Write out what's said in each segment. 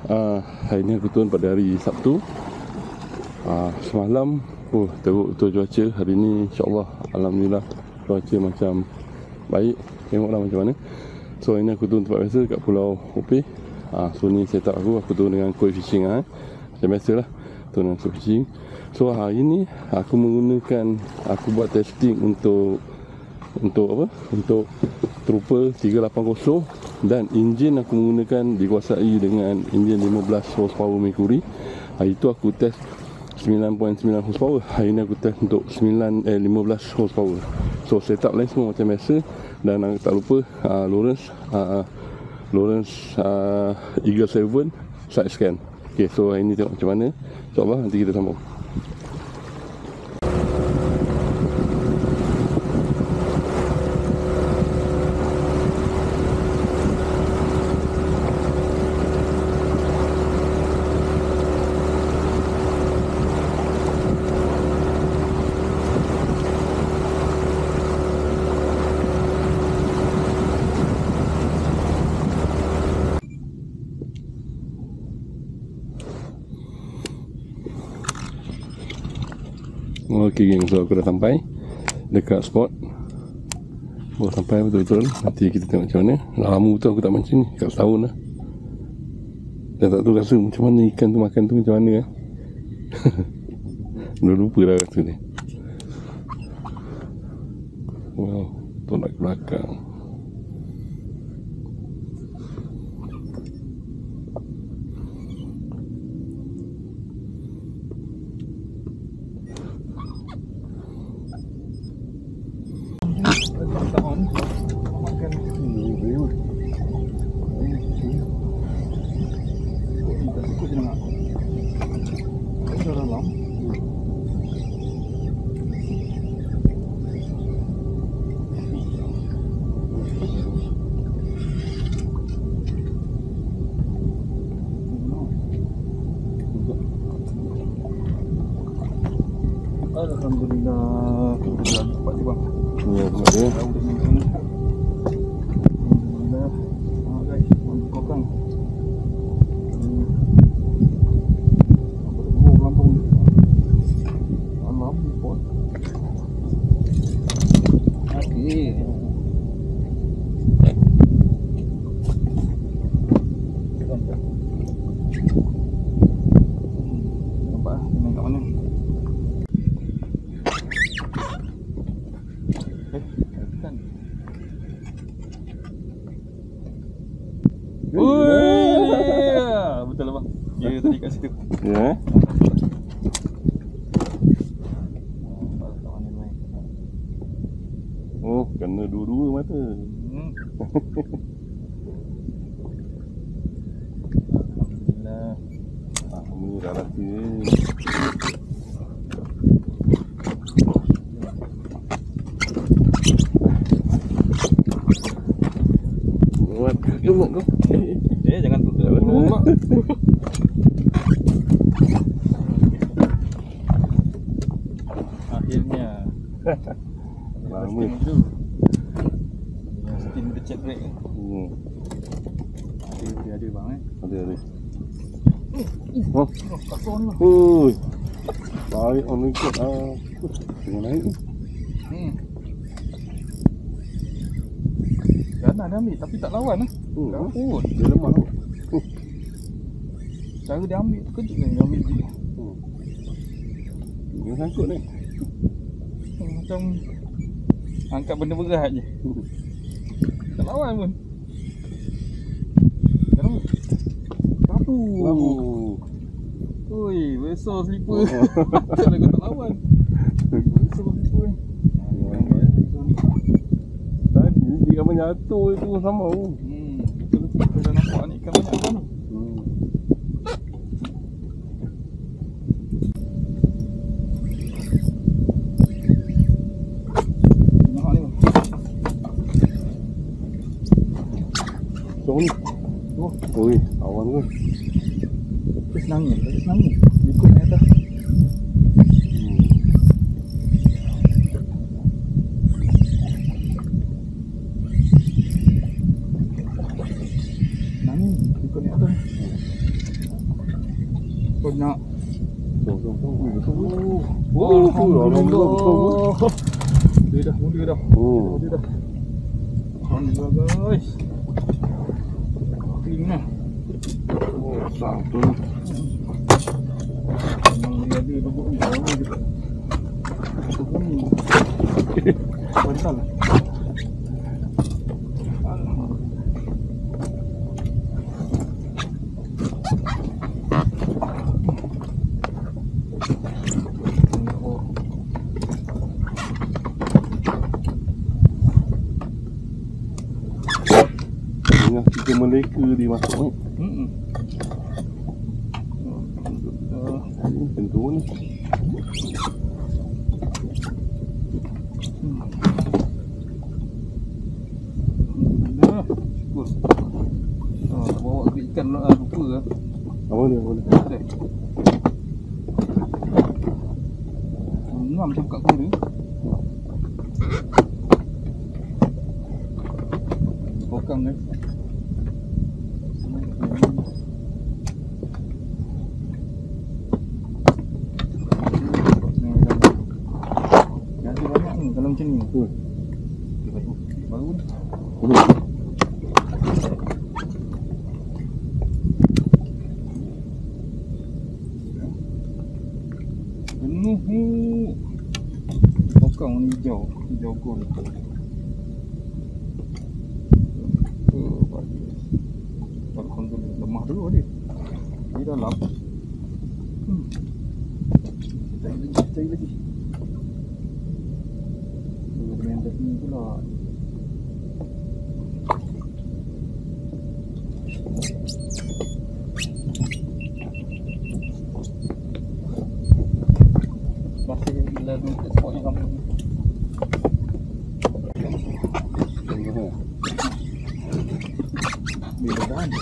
Hari ni aku turun pada hari Sabtu. Semalam teruk betul cuaca. Hari ni insyaAllah alhamdulillah cuaca macam baik. Tengoklah macam mana. So hari ni aku turun tempat biasa kat Pulau Opeh. So ni setup aku turun dengan koi fishing macam biasalah, turun dengan koi fishing. So hari ni aku buat testing untuk Trooper 380, dan enjin aku menggunakan dikuasai dengan enjin 15 horsepower Mercury. Hari tu aku test 9.9 horsepower. Hari ni aku test untuk 15 horsepower. So setup lain semua macam biasa. Dan tak lupa Lawrence Eagle 7 side scan. Okay, so hari ni tengok macam mana. InsyaAllah nanti kita sambung. Okay geng, so aku dah sampai dekat spot. Baru sampai betul-betul. Nanti kita tengok macam mana. Lama betul aku tak mancing ni, kat setahun dah. Dan tak tahu rasa macam mana ikan tu makan tu macam mana Dah lupa dah rasa ni. Wow, tolak ke belakang. Alhamdulillah, cepat je bang. Ya, boleh. Alhamdulillah. Guys, kokang. Lampung. Alam pot. Okey. Nampak main kat mana? Betul lah bang. Dia tadi kat situ. Ya. Oh, kena dua-dua mata. Alhamdulillah. Alhamdulillah rasa. Buat gemuk kau. Jangan tutup dulu mak. Akhirnya. Lama. Yang steam dia check brake. Ada bang Ada. Oh, kasar ni bang. Oi. Baik on ikut tengah naik ni. Kanan dia ambil tapi tak lawan Dia lemah tu. Cara dia ambil kejut kan dia ambil dia. Dia sangkut ni. Macam angkat benda berat je. Tak lawan pun. Kenapa? Kapu. Oi, besar slipper. Tak nak tak lawan. Besar slipper ni. Tadi dia kan jatuh itu sama tu. Betul-betul kita dah nampak ni ikan banyak kan ni. Ni. Oi, awan tu. Senangnya, ikut naik atas. Senangnya, ikut naik atas. Alhamdulillah. Dia dah mula dah. Oh. Dia dah. Alhamdulillah guys. Clean lah. Oh, besar tu. Memang dia ada lubuk ni. Bawah dia. Lubuk ni. Bantal lah. Dengar kita meleka dia masuk ni. Tentu ni. Syukur. Bawa ikan lupa lah. Apa dia? Apa dia? Ngam macam kat kira. Kokang guys. Ada banyak ni kalau macam ni. Betul. Baru ni. Penuh. Kokang ni hijau. Hijau gold. Alhamdulillah. Lemah dulu dia. Di dalam. Cari lagi. Main dah ni pula. Masih gila tu spot yang kami ni. Bila dah ni.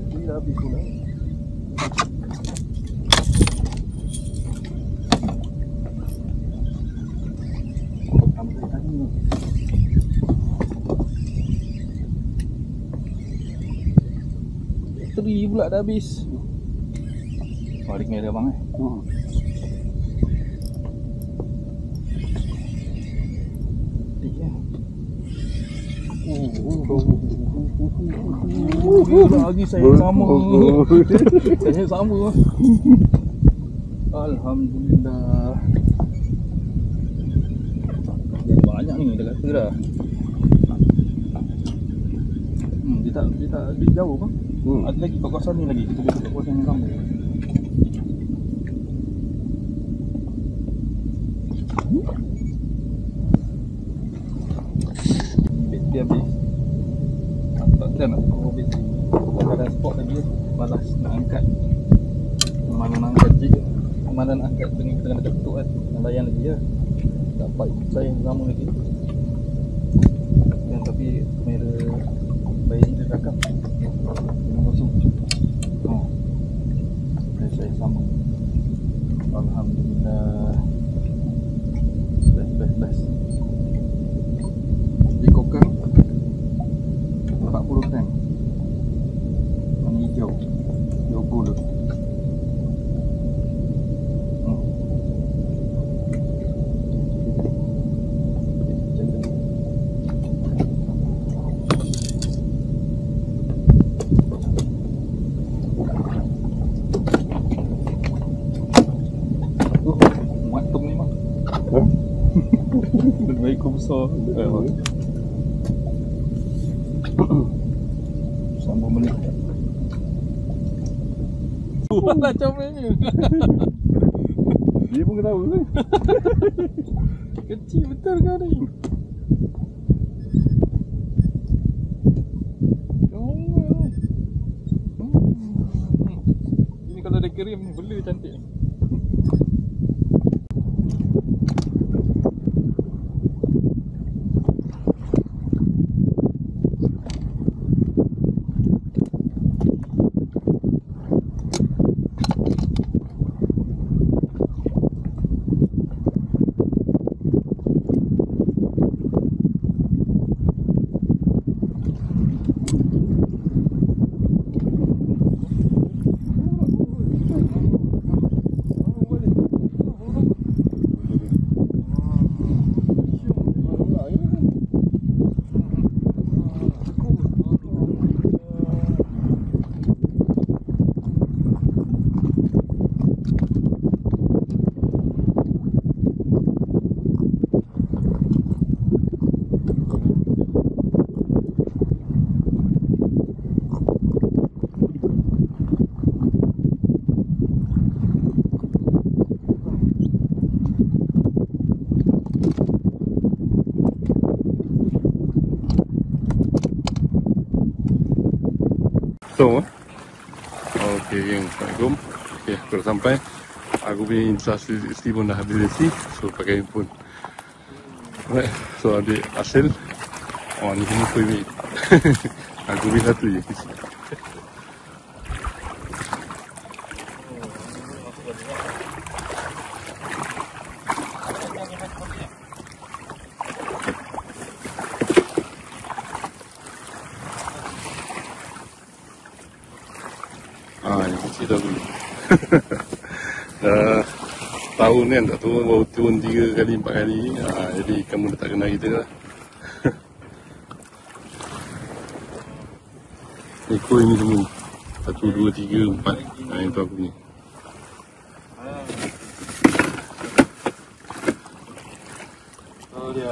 Bila habis pula. Bateri pula dah habis. Oh, ada kamera bang lagi saya sama. Saya sama. Alhamdulillah. Banyak ni dah kata dah. Dia tak jauh bang. Ada lagi kat kawasan ni lagi. Kita boleh kat kawasan yang ramai. Dia habis. Tak ada nak bawa bateri. Kalau ada spot lagi malas nak angkat. Mana nak angkat je. Mana nak angkat dengan kita kena ketuk kan. Nak layan lagi je. Dapat saya lama lagi. Dan tapi kamera bayi ni dia rakam. Dengan kosong. Saya sama. Alhamdulillah. Best. Di kokang 40 gram. Yang hijau 20. Matum ni mah. Lebih baik kau besar. Sambung balik. Lah comelnya. Dia pun ketawa ni. Kecil betul kau ni. Ini kalau ada krim ni bela cantik. Betul. Okey, geng. Assalamualaikum. Okey, aku dah sampai. Aku punya instalasi pun dah habis resi. So, pakai handphone. Alright, so adik hasil. Oh, ni semua aku ambil. Aku ambil satu je. Yang kecil dah dulu. Dah tahun kan tak turun, baru turun 3 kali 4 kali. Jadi kamu dah tak kenal kita lah. Ekor ini semua 1, 2, 3, 4. Yang tu aku ni. Oh dia.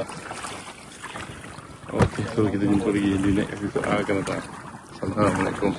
Okey, so kita jumpa lagi di next episode akan datang. Assalamualaikum.